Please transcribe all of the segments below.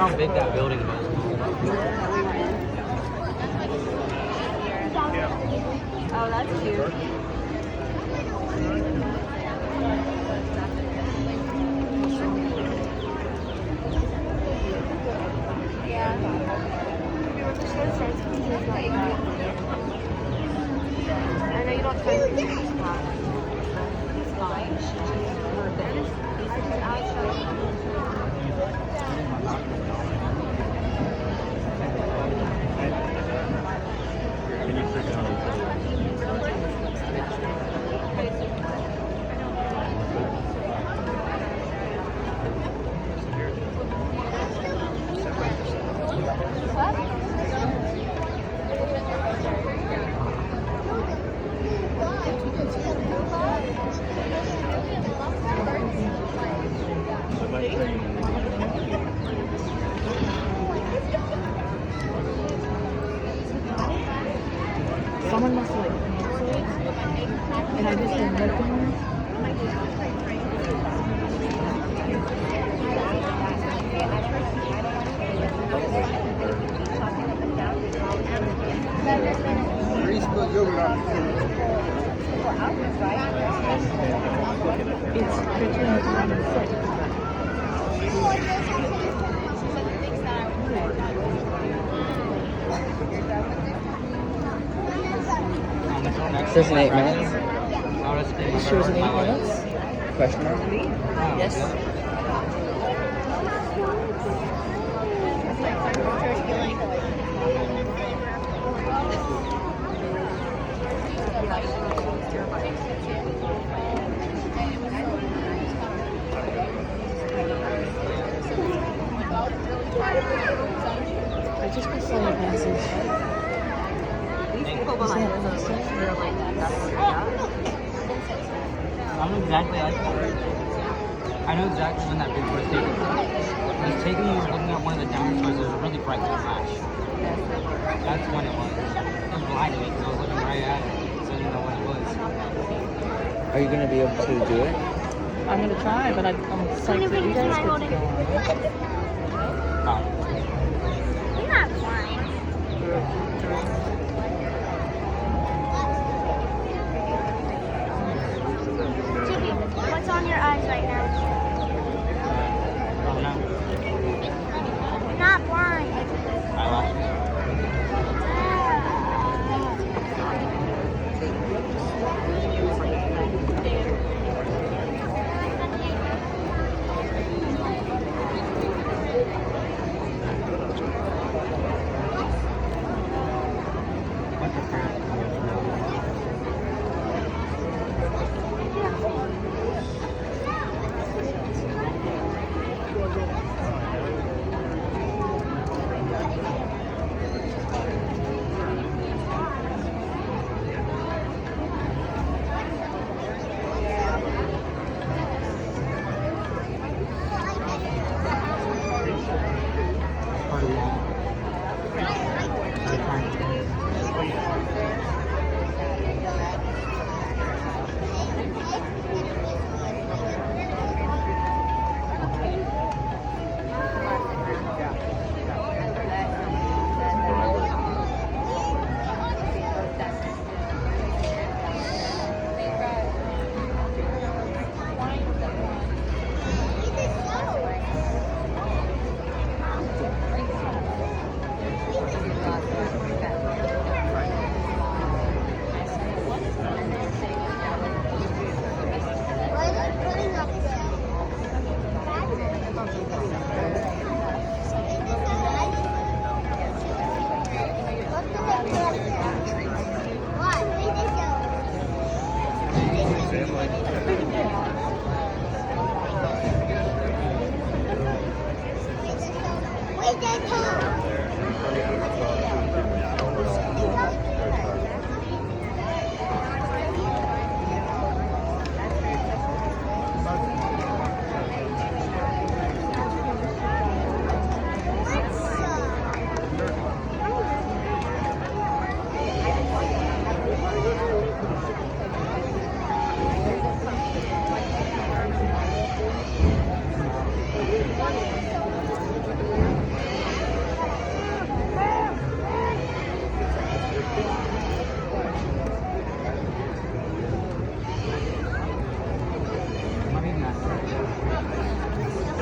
how big that building was. Oh, that's cute. Yeah. We were just going to start something like that. I know you don't try to do this spot. It's fine. I'll show you. Can you sit down? Someone must have like canceled it, and I just didn't look anymore. It's between 5 and 6. Says in 8 minutes. It shows in 8 minutes. Question mark? Yes. I just got some message. These people behind us, they're like, that's what we got. I know exactly like that. I know exactly when that big was taken. It was taken when we were looking at one of the dinosaurs. There was a really bright flash. That's when it was. It was blinding me because I was looking right at it, so I didn't know what it was. Are you gonna be able to do it? I'm gonna try, but I'm psyched that you guys get to go on it. Oh. You're not blind. Chippy, what's on your eyes right now? Oh no. You're not blind. Eyelashes.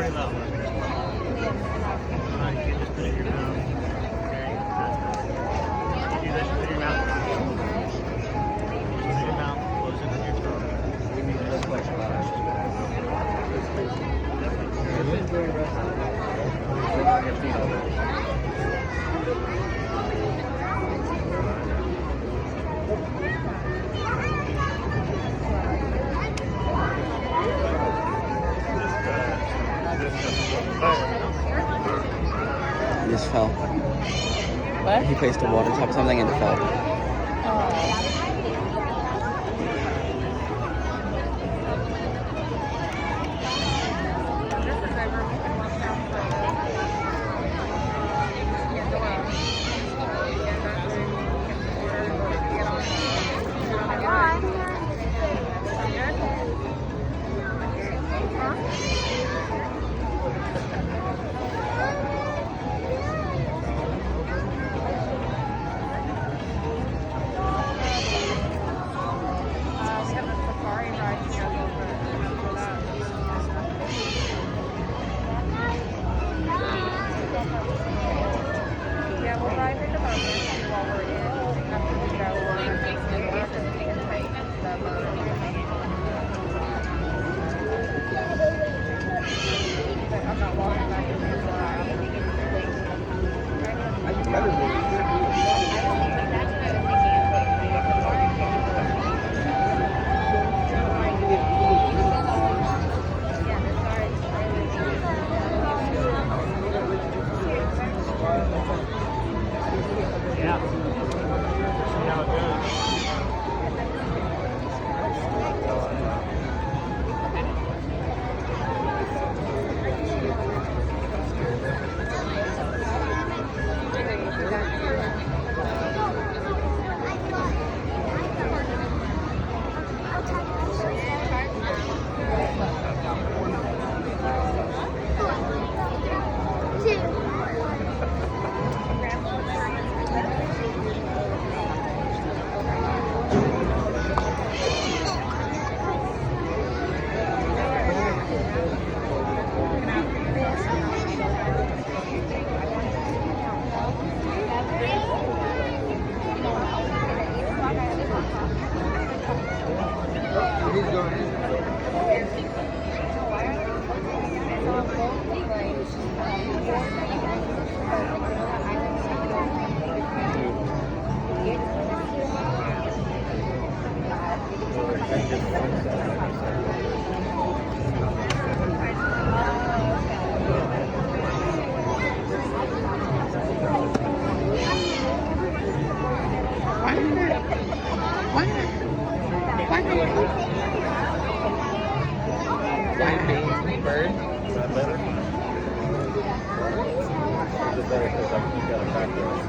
pretty low. You can just put it in your mouth. Okay? You just put it in your mouth. Put it in your mouth. Close it in your throat. We need to look like He just fell. What? He placed a water top or something and fell. Yeah. See how it goes. Bird? Is that better? Is it better because I keep got a background?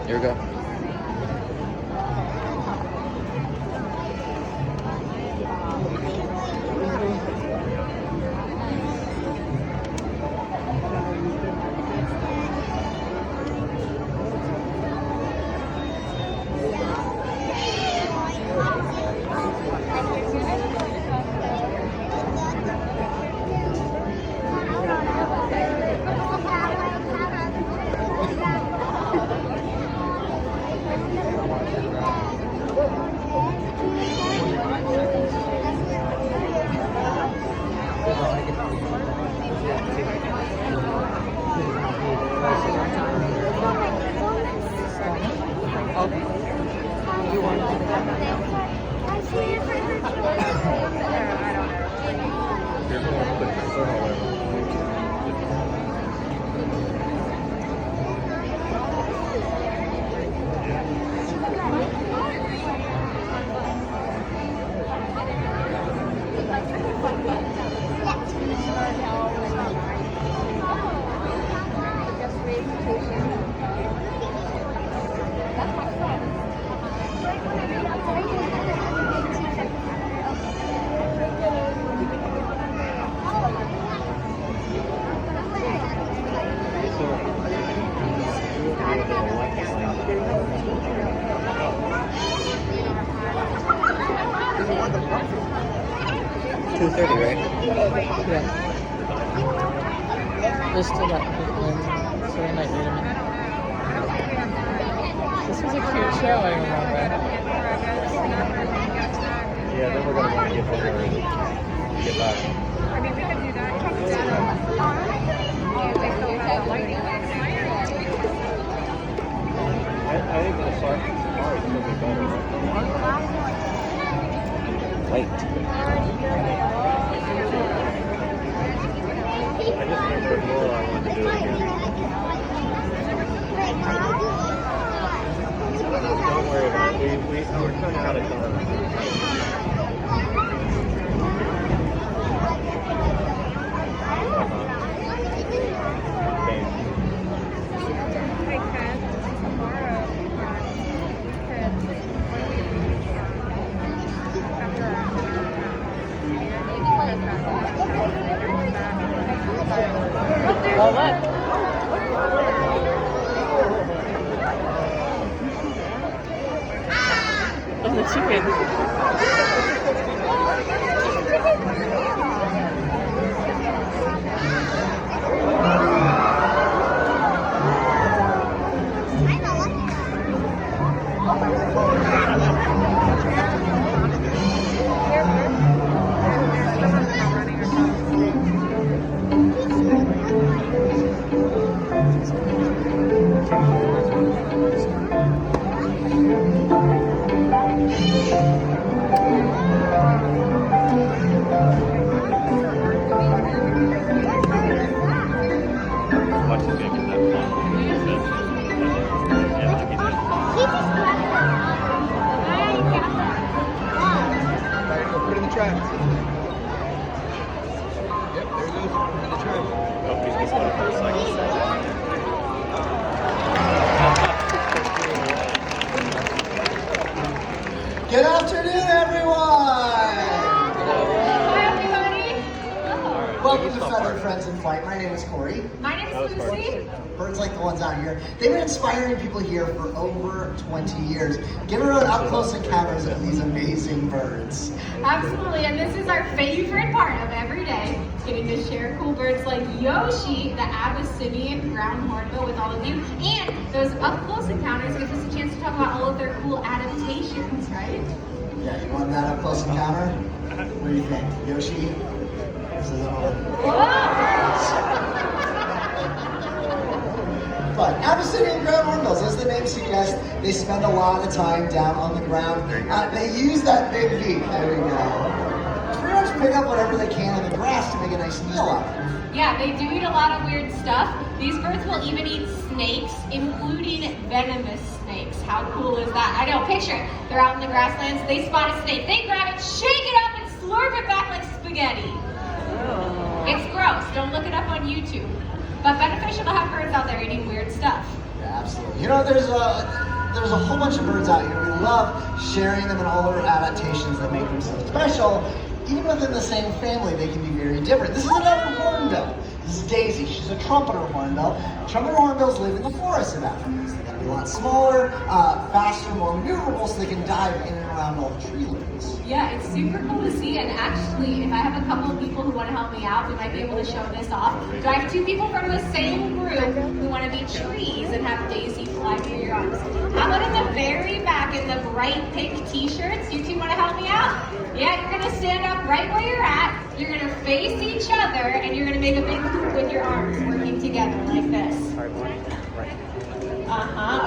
Here we go. 2:30, right? Yeah. There's still that one, so we might wait a minute. This was a cute show, I remember. Yeah, then we're gonna want to get over and get back. I think the safari is gonna be better. Wait. I just remember Laura, I wanted to do it again. Don't worry about it. We're kind of out of time. Well, look. And the chicken. Watch this game, get that fun. Yeah, like he said. Put it in the trap. Yep, there it goes. Put it in the trap. Oh, he's just going for a second. Good afternoon, everyone! Hi, everybody. Welcome to Feathered Friends in Flight. My name is Corey. My name is Lucy. Birds like the ones out here. They've been inspiring people here for over 20 years. Give her an up-close encounters of these amazing birds. Absolutely, and this is our favorite part of every day, getting to share cool birds like Yoshi, the Abyssinian ground hornbill, with all of you. And those up-close encounters gives us a chance to talk about all of their cool adaptations, right? Yeah, you want that up-close encounter? What do you think? Yoshi? This is all. But Abyssinian ground hornbills, as the name suggests, they spend a lot of time down on the ground. They use that big beak. There we go. To pretty much pick up whatever they can on the grass to make a nice meal out of it. Yeah, they do eat a lot of weird stuff. These birds will even eat snakes, including venomous snakes. How cool is that? I know, picture it. They're out in the grasslands, they spot a snake, they grab it, shake it up, and slurp it back like spaghetti. It's gross, don't look it up on YouTube. But beneficial to have birds out there eating weird stuff. Yeah, absolutely. You know, there's a whole bunch of birds out here. We love sharing them and all their adaptations that make them so special. Even within the same family, they can be very different. This is another hornbill. This is Daisy. She's a trumpeter hornbill. Trumpeter hornbills live in the forests of Africa. So they gotta be a lot smaller, faster, more maneuverable, so they can dive in and around all the tree limbs. Yeah, it's super cool to see, and actually, if I have a couple of people who want to help me out, we might be able to show this off. So I have two people from the same group who want to be trees and have Daisy fly near your arms. How about in the very back in the bright pink t-shirts? You two want to help me out? Yeah, you're going to stand up right where you're at, you're going to face each other, and you're going to make a big hoop with your arms working together like this.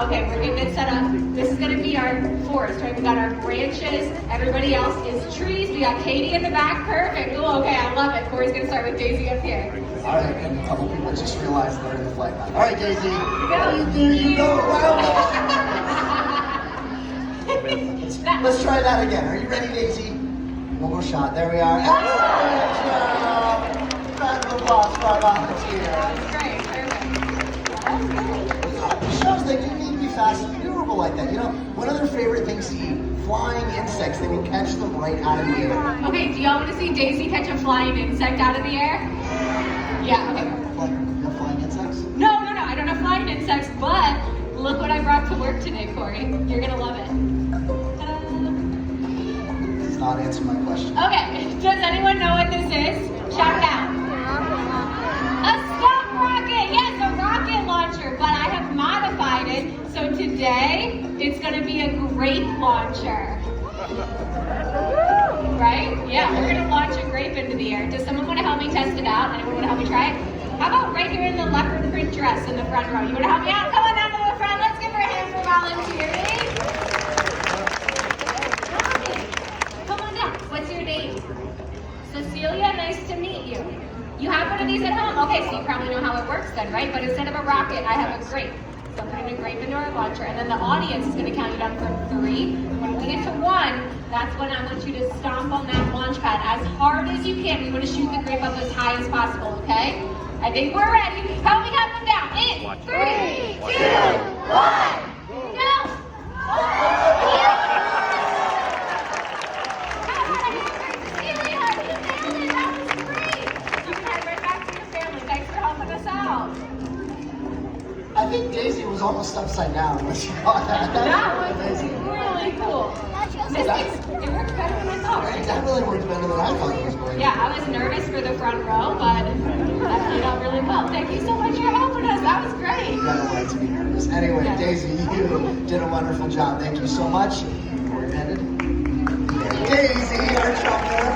Okay, we're getting it set up. This is gonna be our forest, right? We got our branches, everybody else is trees. We got Katie in the back, perfect. Ooh, okay, I love it. Corey's gonna start with Daisy up here. All right, and a couple people just realized they're in the flight path. All right, Daisy. Go. There you go. Wow. Let's try that again. Are you ready, Daisy? One more shot. There we are. Excellent job. Round of applause for our volunteers. That's great, perfect. Shows they do need to be fast and maneuverable like that. You know, one of their favorite things to eat, flying insects. They can catch them right out of the air. Okay, do y'all want to see Daisy catch a flying insect out of the air? Yeah, okay. Like, you have flying insects? No, I don't have flying insects, but look what I brought to work today, Corey. You're gonna love it. Ta-da. Does not answer my question. Okay, does anyone anyone know what this is? Shout it out. A stop rocket. Yes, a rocket launcher, but I have modified it. So today, it's going to be a grape launcher. Right? Yeah, we're going to launch a grape into the air. Does someone want to help me test it out? Anyone want to help me try it? How about right here in the leopard print dress in the front row? You want to help me out? Come on down to the front. Let's give her a hand for volunteering. Come on down. What's your name? Cecilia, nice to meet you. You have one of these at home? Okay, so you probably know how it works then, right? But instead of a rocket, I have a grape. So I'm putting a grape into our launcher, and then the audience is going to count you down from 3. When we get to 1, that's when I want you to stomp on that launch pad as hard as you can. We want to shoot the grape up as high as possible, okay? I think we're ready. Help me count them down. In 3, 2, 1, go! I think Daisy was almost upside down when she got that. That was really cool. It worked better than I thought, It right? definitely worked better than I thought it was going to. Yeah, I was nervous for the front row, but that played out really well. Thank you so much for helping us. That was great. You got a right to be nervous. Anyway, Yeah. Daisy, you did a wonderful job. Thank you so much. Where you headed? Daisy, our chocolate.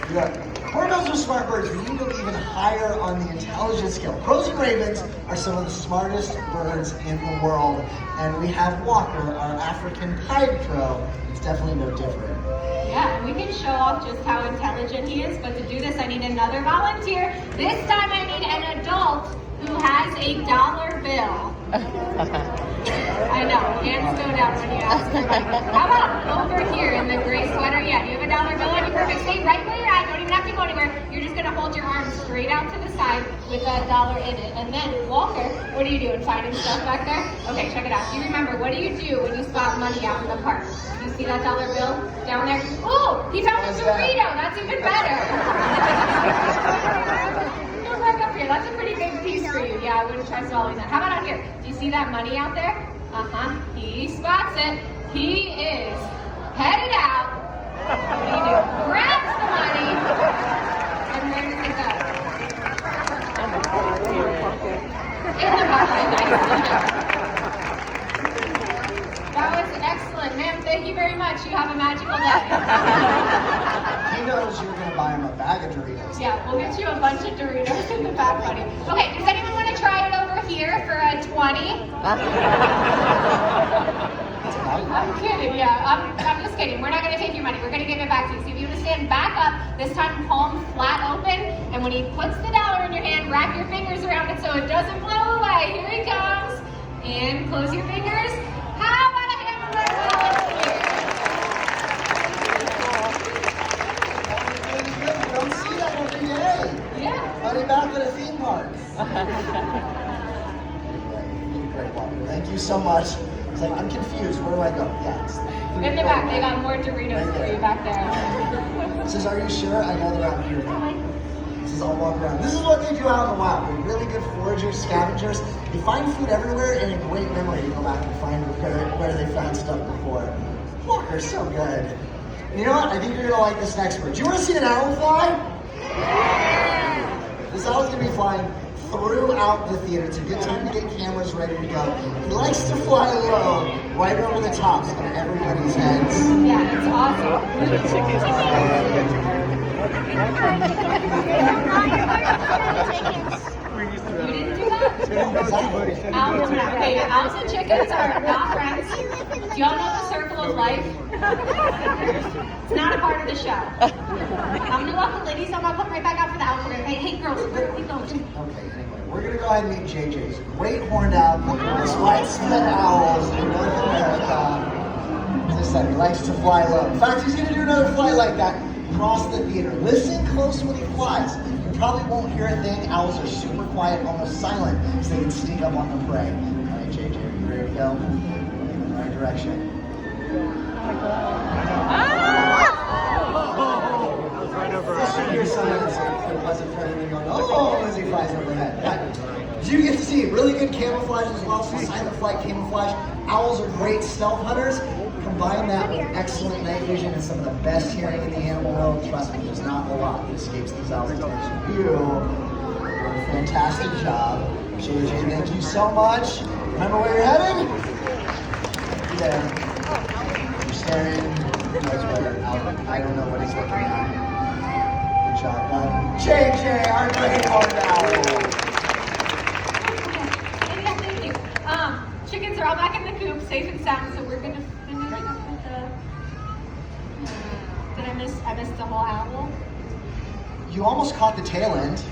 Good. Hornbills are smart birds. We need to go even higher on the intelligence scale. Crows and ravens are some of the smartest birds in the world. And we have Walker, our African pied crow. It's definitely no different. Yeah, and we can show off just how intelligent he is, but to do this, I need another volunteer. This time I need an adult who has a $1 bill. I know, hands go down when you ask for money. How about over here in the gray sweater? Yeah, do you have a $1 bill on you? Perfect. Stay right where you're at. Don't even have to go anywhere. You're just going to hold your arm straight out to the side with that $1 in it. And then, Walker, what are you doing? Finding stuff back there? Okay, check it out. Do you remember, what do you do when you spot money out in the park? Do you see that $1 bill down there? Oh, he found a Dorito. That's even better. Go back up here. That's a pretty big piece for you. Yeah, I wouldn't try swallowing that. How about out here? Do you see that money out there? He spots it. He is headed out. What do you do? Grabs the money. And where does it go? In the pocket. That was excellent. Ma'am, thank you very much. You have a magical day. He knows you're going to buy him a bag of Doritos. Yeah, we'll get you a bunch of Doritos in the back, buddy. Okay, does anyone want to try it over here for a 20? I'm kidding, yeah. I'm just kidding. We're not going to take your money. We're going to give it back to you. So if you want to stand back up, this time palm flat open, and when he puts the $1 in your hand, wrap your fingers around it so it doesn't blow away. Here he comes. And close your fingers. How about a hand for You don't see that every day. Yeah. Money back at a theme park. Great, Walker. Thank you so much. It's like, I'm confused. Where do I go? Yeah. It's In the back, they got more Doritos for you back there. It says, are you sure? I know they're out here. It says, I'll walk around. This is what they do out in the wild. They're really good foragers, scavengers. They find food everywhere and a great memory to go back and find where they found stuff before. Walker's so good. And you know what? I think you're going to like this next bird. Do you want to see an owl fly? This owl's going to be flying throughout the theater. It's a good time to get cameras ready to go. He likes to fly low, right over the tops of everybody's heads. Yeah, it's awesome. You didn't do that? Owls and chickens are not friends. Do y'all know the circle of life? It's not a part of the show. I'm gonna walk the ladies. I'm gonna come right back out for the owl. Hey, girls, keep going. Okay, anyway, we're gonna go ahead and meet JJ's great horned owl, this white-spotted owls in North America. As I said, he likes to fly low. In fact, he's gonna do another flight like that across the theater. Listen close when he flies. You probably won't hear a thing. Owls are super quiet, almost silent, so they can sneak up on the prey. All right, JJ, are you ready to go? In the right direction. Your son wasn't friendly going, oh, as he flies overhead. But you get to see really good camouflage as well, so silent flight camouflage. Owls are great stealth hunters. Combine that with excellent night vision and some of the best hearing in the animal world. Trust me, there's not a lot that escapes these owls' attention. You did a fantastic job. Shayla Jane, thank you so much. Remember where you're heading? There. You're staring towards where I don't know what he's looking at. Good job done. JJ, our great horned owl. Thank you. Chickens are all back in the coop, safe and sound, so we're gonna finish up with the... Did I miss the whole owl? You almost caught the tail end.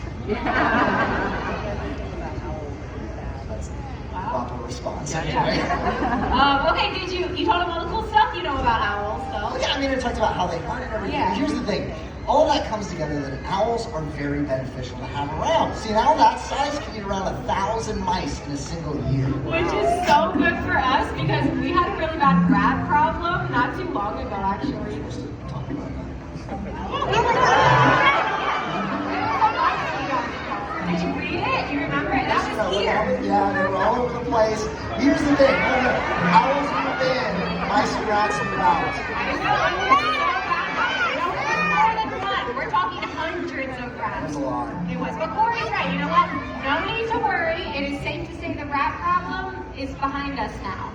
Wow. Proper response. Yeah. Okay, you told them all the cool stuff you know about owls, so. Yeah, I mean, it talked about how they hunt and everything. Yeah. But here's the thing. All that comes together that owls are very beneficial to have around. See, an owl that size can eat around 1,000 mice in a single year. Which is so good for us because we had a really bad rat problem not too long ago, actually. Talk about Did you read it? You remember it? That was here. Yeah, they were all over the place. Here's the thing. Owls move in, mice and rats move out. We're talking hundreds of rats. That's a lot. It was. But Corey's right. You know what? No need to worry. It is safe to say the rat problem is behind us now.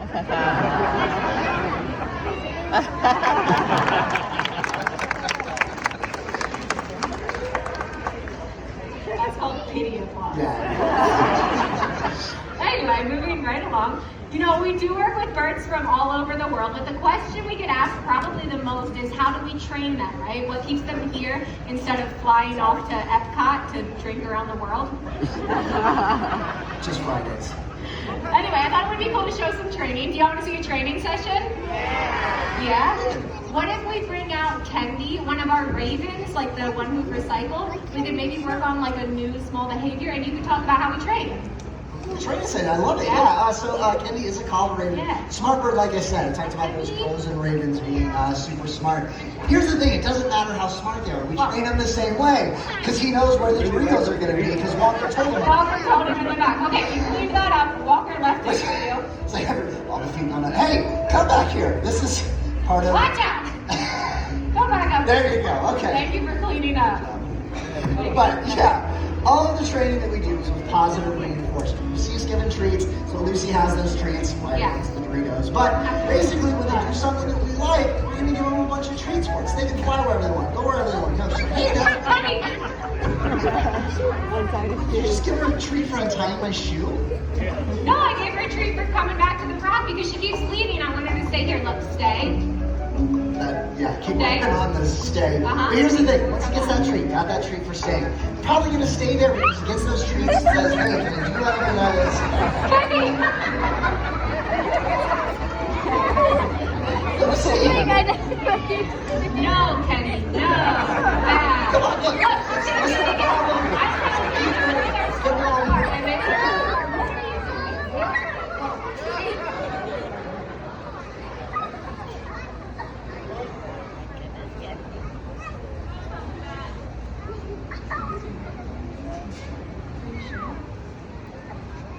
That's called pity applause. Yeah. Anyway, moving right along. You know, we do work with birds from all over the world, but the question we get asked probably the most is how do we train them, right? What keeps them here instead of flying off to Epcot to drink around the world? Just Fridays. Anyway, I thought it would be cool to show some training. Do you want to see a training session? Yeah? What if we bring out Kendi, one of our ravens, like the one who recycled? We could maybe work on like a new small behavior and you could talk about how we train. Training center, I love it. Yeah. Yeah. So Kendi is a collar raven. Yeah. Smart bird, like I said. I talked about those crows and ravens being super smart. Here's the thing: it doesn't matter how smart they are. We train him the same way because he knows where the Doritos are going to be because Walker told him. Walker told him in the back. Okay, you leave that up. Walker left it for you. It's like all the feet on that. Hey, come back here. This is part of. Watch out! Go back up. There you go. Okay. Thank you for cleaning up. But yeah, all of the training that we do is with positive reinforcement. You see us giving treats, so Lucy has those treats, right? Yeah. It's the Doritos. But basically, when they do something that we like, we're gonna give them a bunch of treats for it. So they can fly wherever they want, go wherever they want. Go. Hey, did you just give her a treat for untying my shoe? No, I gave her a treat for coming back to the frog because she keeps leaving. I want her to stay here. Look, stay. Yeah, keep Stay. working on the stay. Uh-huh. But here's the thing, once he gets that treat, got that treat for staying, probably gonna stay there because he gets those treats and says, hey, can I do whatever that is? Lucy! No, Kenny, no. Come on, look.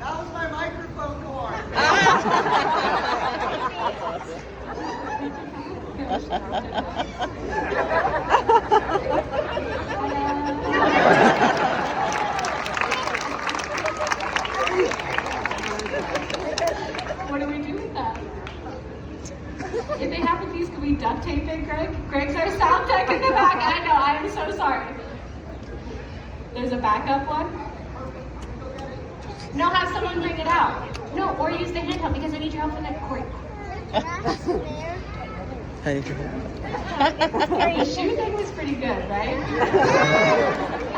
That was my microphone cord. What do we do with that? If they have these, can we duct tape it, Greg? Greg's our sound tech in the back. I know, I am so sorry. There's a backup one? No, have someone bring it out. No, or use the handheld because I need your help with that cord. The shoe thing was pretty good, right?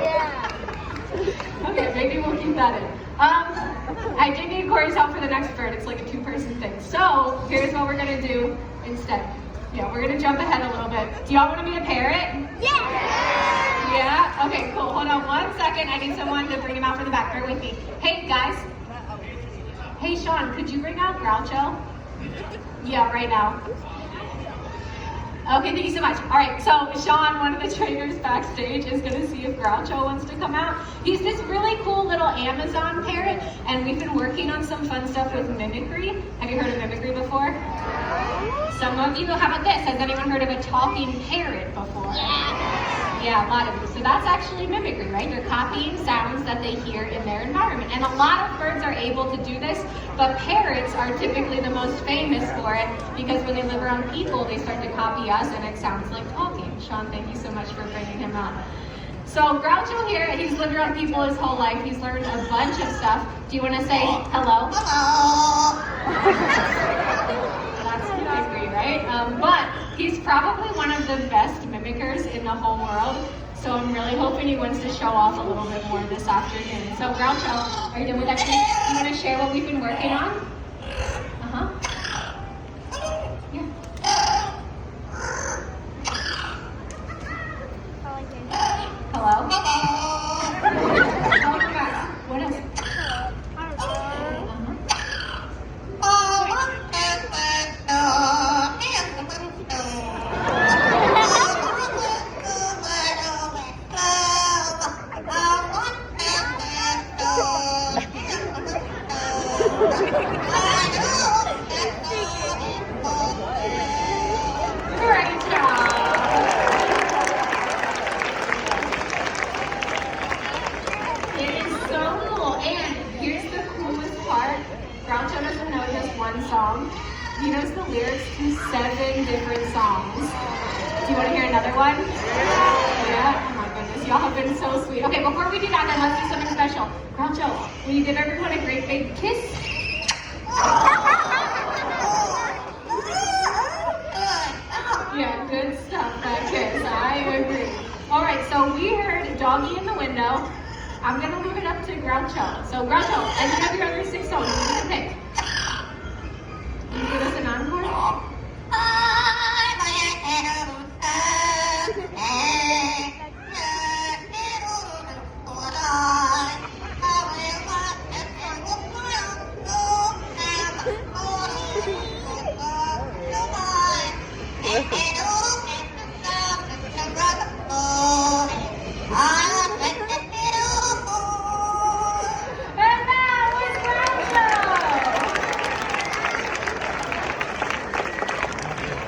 Yeah. Okay, maybe we'll keep that in. I did need Corey's help for the next bird. It's like a two-person thing. So here's what we're gonna do instead. Yeah, we're gonna jump ahead a little bit. Do y'all want to be a parrot? Yeah. Yeah? Okay, cool. Hold on 1 second. I need someone to bring him out for the back. Bear with me. Hey, guys. Hey, Sean, could you bring out Groucho? Yeah, right now. Okay, thank you so much. All right, so Sean, one of the trainers backstage, is gonna see if Groucho wants to come out. He's this really cool little Amazon parrot, and we've been working on some fun stuff with mimicry. Have you heard of mimicry before? Some of you. How about this? Has anyone heard of a talking parrot before? Yeah, a lot of you. So that's actually mimicry, right? They're copying sounds that they hear in their environment. And a lot of birds are able to do this, but parrots are typically the most famous for it because when they live around people, they start to copy us and it sounds like talking. Sean, thank you so much for bringing him up. So Groucho here, he's lived around people his whole life. He's learned a bunch of stuff. Do you want to say hello? Hello. That's mimicry, right? But he's probably one of the best mimickers in the whole world. So I'm really hoping he wants to show off a little bit more this afternoon. So Groucho, are you done with everything? You want to share what we've been working on? Uh-huh. Yeah. Hello? What else? Great job. It is so cool. And here's the coolest part. Groucho doesn't know just one song. He knows the lyrics to 7 different songs. Do you want to hear another one? Yeah? Oh my goodness, y'all have been so sweet. Okay, before we do that, then let's do something special. Groucho, will you give everyone a great big kiss? Yeah, good stuff, that kiss. I agree. All right, so we heard Doggy in the Window. I'm going to leave it up to Groucho. So Groucho, any of your other 6 songs, you can pick. Can you give us an encore? And that was Groucho!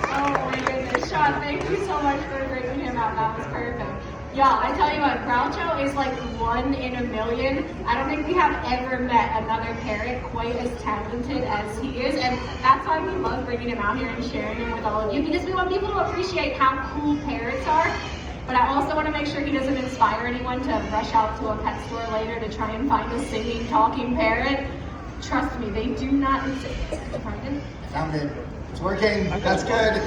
Oh my goodness, Sean, thank you so much for bringing him out. That was perfect. Y'all, I tell you what, Groucho is like 1 in a million. I don't think we have ever met another parrot quite as talented as he is, and that's why we love bringing him out here and sharing him with all of you, because we want people to appreciate how cool parrots are. But I also want to make sure he doesn't inspire anyone to rush out to a pet store later to try and find a singing, talking parrot. Trust me, they do not exist. Pardon? Found it. It's working. That's good.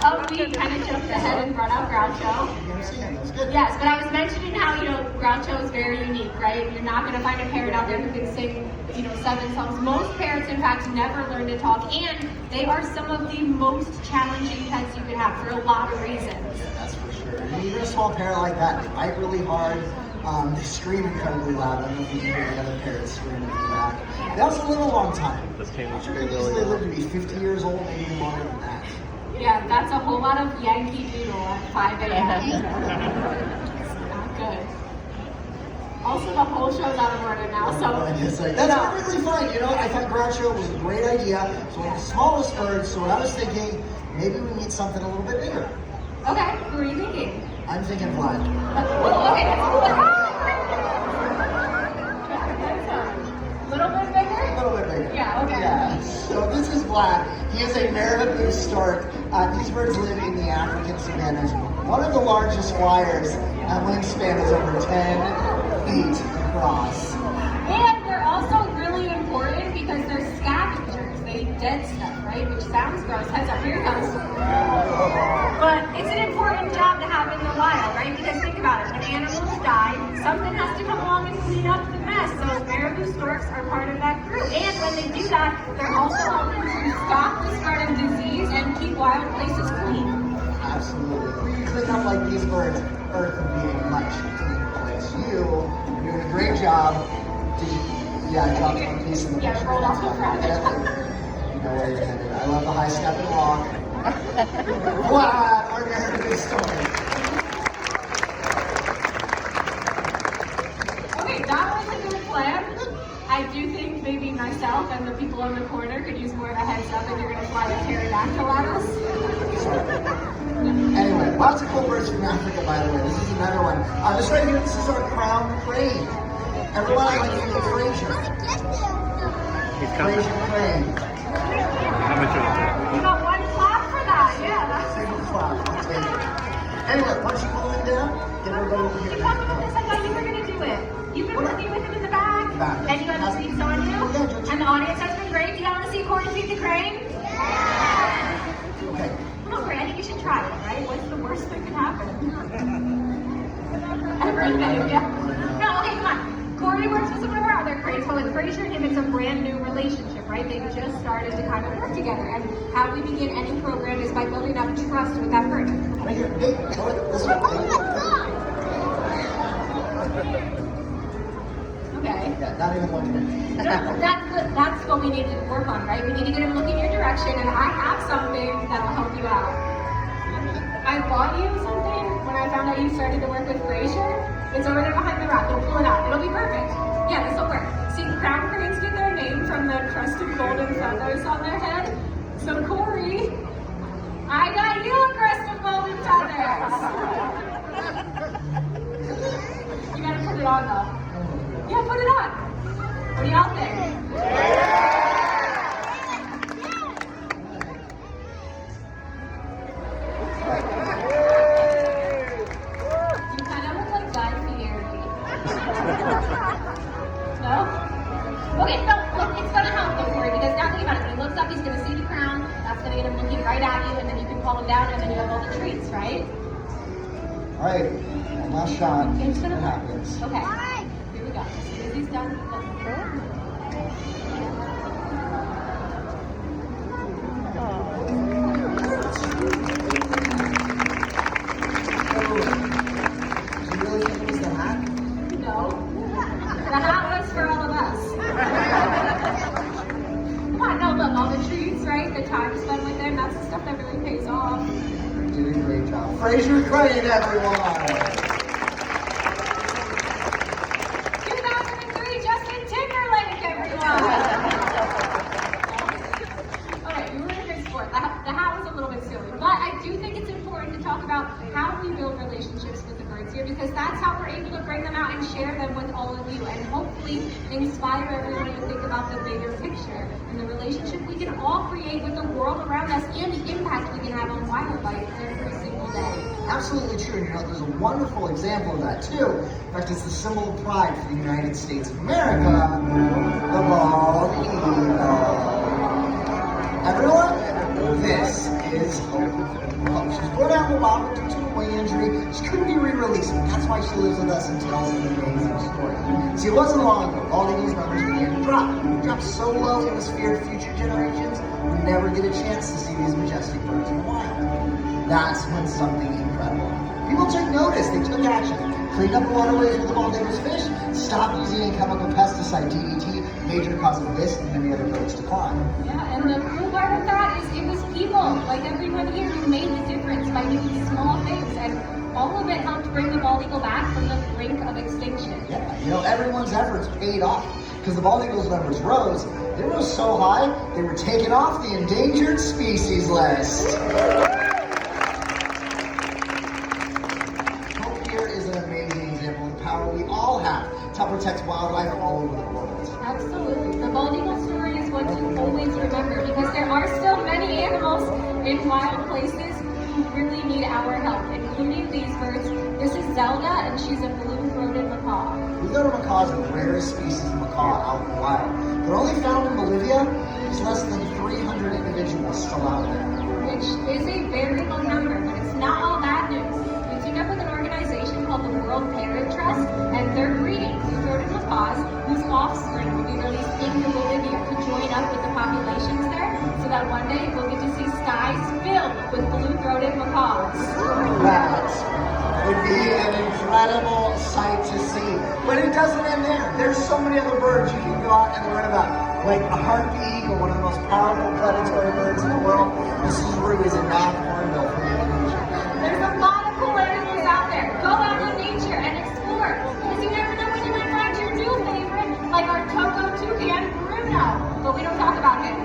Oh, we kind of jumped ahead and brought out Groucho. That was good. Yes, but I was mentioning how, Groucho is very unique, right? You're not going to find a parrot out there who can sing, 7 songs. Most parrots, in fact, never learn to talk, and they are some of the most challenging pets you could have for a lot of reasons. Yeah, that's for sure. I mean, even a small parrot like that, they bite really hard. They scream incredibly loud. I don't know if you can hear the other parrots screaming in the back. They also live a long time. They live to be 50 years old, maybe even longer than that. Yeah, that's a whole lot of Yankee Doodle at 5 a.m. Not good. Also, the whole show's out of order now, so. That's really fun. I thought Groucho was a great idea. So one of the smallest birds. So what I was thinking, maybe we need something a little bit bigger. Okay, who are you thinking? I'm thinking Vlad. Okay, that's a little bit bigger? A little bit bigger. Yeah, okay. Yeah. So this is Vlad. He is a marabou stork. These birds live in the African savannas. One of the largest flyers at wingspan is over 10 feet across. And they're also really important because they're scavengers. They eat dead stuff, right? Which sounds gross. Heads up, here it comes. But it's an important job to have in the wild, right? Because think about it, when animals die, something has to come along and clean up the mess. So marabou storks are part of that group. And when they do that, they're also helping to stop the spread of disease and keep wild places clean. Absolutely. If we could clean up like these birds, Earth would be a much cleaner place. You're doing a great job. Yeah, I dropped one piece in the Yeah, roll off the front. you know where you're headed. I love the high step and walk. Wow, Arden heard a good story. Okay, that was a good plan. I do think maybe myself and the people on the corner could use more of a heads up if you're going to fly the pterodactyl at us. Anyway, lots of cool birds from Africa, by the way. This is another one. This right here, this is our crown crane. Everyone, I like to meet Fraser. He's coming. Fraser crane. How much of it? You got one clap for that, yeah. Single clap. I'll take it. Anyway, once you pull him down, get everybody over here. You talked about this, I thought you were going to do it. You've been working with him in the back, and you have the seats on you, and the audience has been great. Do you want to see Corey feed the crane? Okay. Come on, Corey, I think you should try it, right? What's the worst that could happen? Everything, yeah. No, okay, come on. Corey works with some of our other cranes, but with Fraser and him, it's a brand new relationship, right? They've just started to kind of work together, and how we begin any program is by building up trust with that person. Right here. Hey, this way. Okay. Yeah, not even 1 minute. That's good. That's what we need to work on, right? We need to get him looking your direction, and I have something that'll help you out. I bought you something when I found out you started to work with Fraser. It's over there behind the rack. We'll pull it out. It'll be perfect. Yeah, this will work. See, crown cranes get their name from the crusted golden feathers on their head. So Corey, I got you a crusted golden feathers. You gotta put it on though. Yeah, put it on. What do y'all think? You kind of look like Guy Fieri. No? Okay, no, look, it's gonna help though, Corey, because now think about it. When he looks up, he's gonna see the crown. That's gonna get him looking right at you, and then you can call him down, and then you have all the treats, right? All right, one last shot. It's gonna What work. happens? Okay, here we go. As soon as he's done, look. Do you really think it was the hat? No. The hat was for all of us. Come on, no, look, all the treats, right? The time spent with them, that's the stuff that really pays off. You're doing a great job. Fraser Crane, everyone. 2003, Justin Timberlake, everyone! Alright, you were in a great sport. The hat was a little bit silly, but I do think it's important to talk about how we build relationships with the birds here, because that's how we're able to bring them out and share them with all of you, and hopefully inspire everyone to think about the bigger picture and the relationship we can all create with the world around us and the impact we can have on wildlife every single day. Absolutely true. You know, there's a wonderful example of that too. In fact, it's the symbol of pride for the United States of America. The bald eagle. Everyone, this is Hope. She was brought out in the lava due to a wing injury. She couldn't be re-released. That's why she lives with us and tells an amazing story. See, it wasn't long ago. Bald eagles' numbers began to drop. They dropped so low, it was feared future generations would never get a chance to see these majestic birds in the wild. That's when something incredible happened. People took notice. They took action. Cleaned up the waterways with the bald eagles fish. Stopped using a chemical pesticide, DDT, major cause of this and many other birds' decline. Yeah, and the cool part of that is it was people, like everyone here, who made the difference by doing small things, and all of it helped bring the bald eagle back from the brink of extinction. Yeah, you know, everyone's efforts paid off because the bald eagles' numbers rose. They rose so high, they were taken off the endangered species list. Hope here is an amazing example of the power we all have to protect wildlife all over the world. Absolutely. The bald eagle story is one to always remember, because there are still many animals in wild places who really need our help, including these birds. This is Zelda, and she's a blue-throated macaw. Blue-throated macaw is the rarest species of macaw out in the wild. They're only found in Bolivia. There's less than 300 individuals still out there. Which is a very low number, but it's not all bad news. We teamed up with an organization called the World Parrot Trust, and they're breeding blue-throated macaws whose offspring will be released into Bolivia to join up with the populations there, so that one day we'll get to see skies filled with blue-throated macaws. That would be an incredible incredible sight to see. But it doesn't end there. There's so many other birds you can go out and learn about. Like a harpy eagle, one of the most powerful predatory birds in the world. Mrs. Rue is in Mount Hornbill from Indonesia. There's a lot of cool animals out there. Go out in nature and explore. Because you never know when you might find your new favorite, like our Togo toucan, Bruno. But we don't talk about him.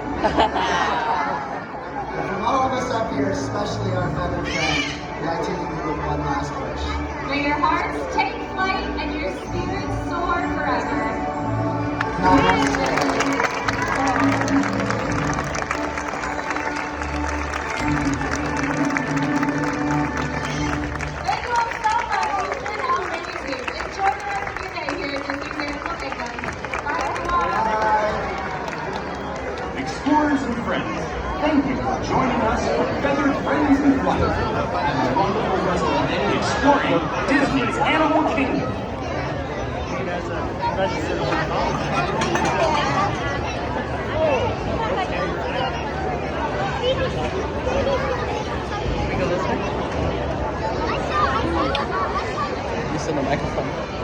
From all of us up here, especially our feathered friends, we'd like to leave you with one last wish. May your hearts take flight and your spirits soar forever. Namaste. Thank you all so much. You've been amazing. Enjoy the rest of your day here at Disney's Animal Kingdom. Bye, everyone. Explorers and friends, thank you for joining us for Feathered Friends in Flight and the wonderful rest of the day exploring Disney's Animal Kingdom. You guys sit on my You sit in the microphone.